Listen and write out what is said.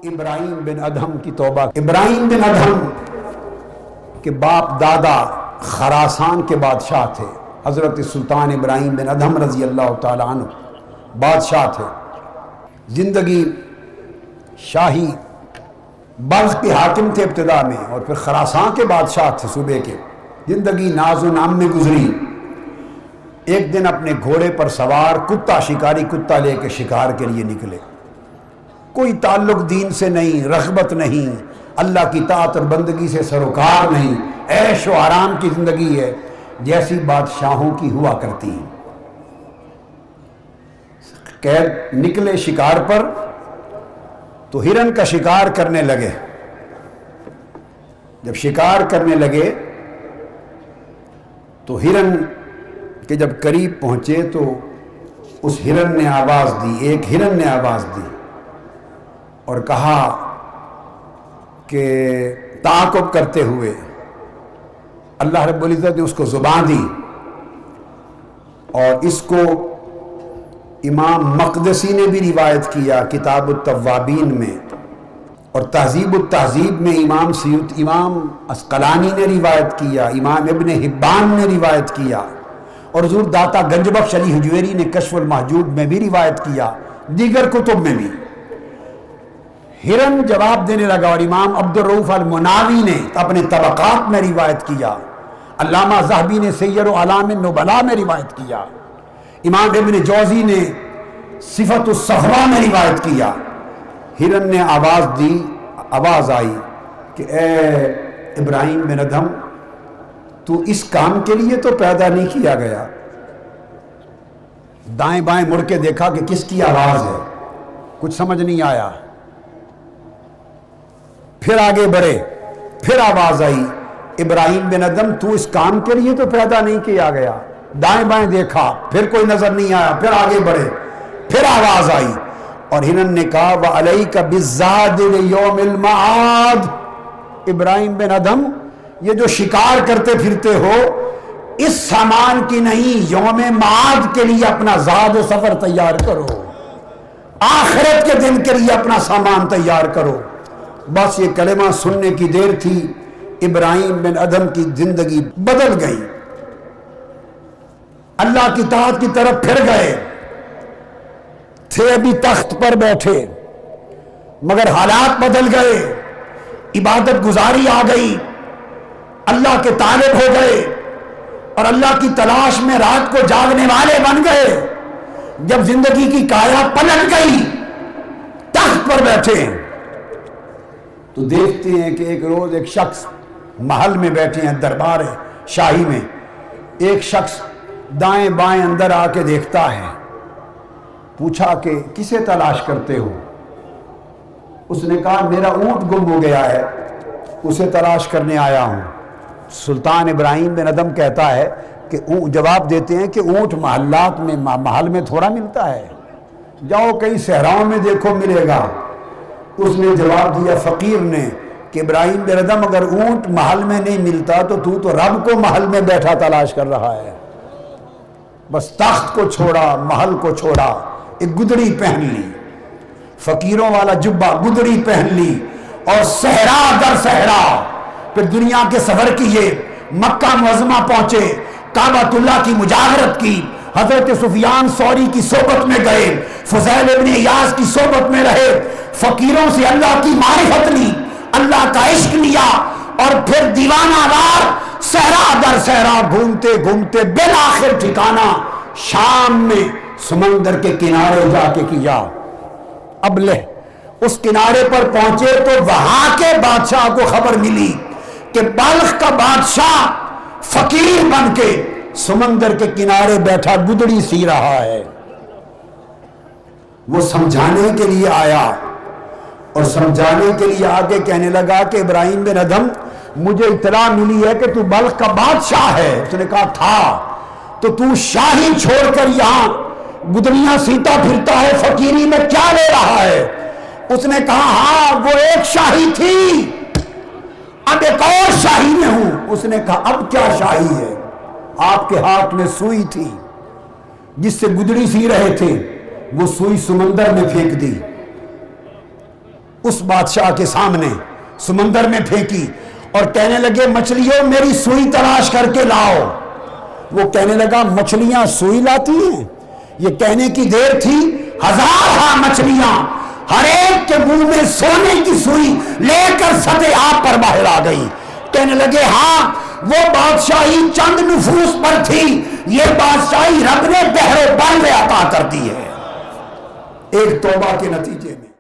ابراہیم بن ادھم کی توبہ۔ ابراہیم بن ادھم کے باپ دادا خراسان کے بادشاہ تھے۔ حضرت سلطان ابراہیم بن ادھم رضی اللہ تعالیٰ عنہ بادشاہ تھے۔ زندگی شاہی بلخ کے حاکم تھے ابتدا میں، اور پھر خراسان کے بادشاہ تھے صوبے کے۔ زندگی ناز و نام میں گزری۔ ایک دن اپنے گھوڑے پر سوار کتا، شکاری کتا لے کے شکار کے لیے نکلے۔ کوئی تعلق دین سے نہیں، رغبت نہیں، اللہ کی طاعت اور بندگی سے سروکار نہیں، عیش و آرام کی زندگی ہے جیسی بادشاہوں کی ہوا کرتی ہیں۔ قید نکلے شکار پر تو ہرن کا شکار کرنے لگے۔ جب شکار کرنے لگے تو ہرن کے جب قریب پہنچے تو اس ہرن نے آواز دی، ایک ہرن نے آواز دی اور کہا کہ تعاقب کرتے ہوئے اللہ رب العزت نے اس کو زبان دی، اور اس کو امام مقدسی نے بھی روایت کیا کتاب التوابین میں، اور تہذیب التہذیب میں امام اسقلانی نے روایت کیا، امام ابن حبان نے روایت کیا، اور حضور داتا گنج بخش علی حجویری نے کشف المحجوب میں بھی روایت کیا، دیگر کتب میں بھی۔ ہرن جواب دینے لگا، اور امام عبدالرؤف المناوی نے اپنے طبقات میں روایت کیا، علامہ ذہبی نے سیر و اعلام النبلاء میں روایت کیا، امام ابن جوزی نے صفت الصفوہ میں روایت کیا۔ ہرن نے آواز دی، آواز آئی کہ اے ابراہیم بن ادھم، تو اس کام کے لیے تو پیدا نہیں کیا گیا۔ دائیں بائیں مڑ کے دیکھا کہ کس کی آواز ہے، کچھ سمجھ نہیں آیا۔ پھر آگے بڑھے، پھر آواز آئی، ابراہیم بن ادھم تو اس کام کے لیے تو پیدا نہیں کیا گیا۔ دائیں بائیں دیکھا، پھر کوئی نظر نہیں آیا، پھر آگے بڑھے، پھر آواز آئی، اور ہرن نے کہا وَعَلَيْكَ بِالزَّادِ لِيَوْمِ الْمَعَادِ، ابراہیم بن ادھم یہ جو شکار کرتے پھرتے ہو، اس سامان کی نہیں، یوم معاد کے لیے اپنا زاد و سفر تیار کرو، آخرت کے دن کے لیے اپنا سامان تیار کرو۔ بس یہ کلمہ سننے کی دیر تھی، ابراہیم بن ادھم کی زندگی بدل گئی، اللہ کی طاعت کی طرف پھر گئے تھے، ابھی تخت پر بیٹھے، مگر حالات بدل گئے، عبادت گزاری آ گئی، اللہ کے طالب ہو گئے، اور اللہ کی تلاش میں رات کو جاگنے والے بن گئے۔ جب زندگی کی کایا پلٹ گئی، تخت پر بیٹھے تو دیکھتے ہیں کہ ایک روز ایک شخص محل میں بیٹھے ہیں، دربار شاہی میں، ایک شخص دائیں بائیں اندر آ کے دیکھتا ہے۔ پوچھا کہ کسے تلاش کرتے ہو؟ اس نے کہا میرا اونٹ گم ہو گیا ہے، اسے تلاش کرنے آیا ہوں۔ سلطان ابراہیم بن ادھم کہتا ہے کہ جواب دیتے ہیں کہ اونٹ محلات میں، محل میں تھوڑا ملتا ہے، جاؤ کئی صحراؤں میں دیکھو ملے گا۔ اس نے جواب دیا فقیر نے کہ ابراہیم بن ادھم اگر اونٹ محل میں نہیں ملتا تو رب کو محل میں بیٹھا تلاش کر رہا ہے۔ بس تخت کو چھوڑا، محل کو چھوڑا، ایک گدڑی پہن لی، فقیروں والا جبہ، گدڑی پہن لی، اور صحرا در صحرا پھر دنیا کے سفر کیے، مکہ معظمہ پہنچے، کعبۃ اللہ کی مجاورت کی، حضرت سفیان ثوری کی صحبت میں گئے، فضیل ابن ایاز کی صحبت میں رہے، فقیروں سے اللہ کی معرفت لی، اللہ کا عشق لیا، اور پھر دیوانہ وار صحرا در صحرا گھومتے گھومتے بالآخر ٹھکانہ شام میں سمندر کے کنارے جا کے کیا۔ اب اس کنارے پر پہنچے تو وہاں کے بادشاہ کو خبر ملی کہ بلخ کا بادشاہ فقیر بن کے سمندر کے کنارے بیٹھا گدڑی سی رہا ہے۔ وہ سمجھانے کے لیے آیا، اور سمجھانے کے لیے آگے کہنے لگا کہ ابراہیم بن ادھم مجھے اطلاع ملی ہے کہ تو بلخ کا بادشاہ ہے۔ اس نے کہا تھا، تو شاہی چھوڑ کر یہاں گدڑیاں سیتا پھرتا ہے، فقیری میں کیا لے رہا ہے؟ اس نے کہا ہاں وہ ایک شاہی تھی، اب ایک اور شاہی میں ہوں۔ اس نے کہا اب کیا شاہی ہے؟ آپ کے ہاتھ میں سوئی تھی جس سے گدڑی سی رہے تھے، وہ سوئی سمندر میں پھینک دی، اس بادشاہ کے سامنے سمندر میں پھینکی اور کہنے لگے مچھلیوں میری سوئی تلاش کر کے لاؤ. وہ کہنے لگا مچھلیاں سوئی لاتی ہیں؟ یہ کہنے کی دیر تھی 1000 مچھلیاں ہر ایک کے منہ میں سونے کی سوئی لے کر سطح آب پر باہر آ گئی. کہنے لگے ہاں وہ بادشاہی چند نفوس پر تھی، یہ بادشاہی رب نے بحر و بر میں عطا کر دی ہے. ایک توبہ کے نتیجے میں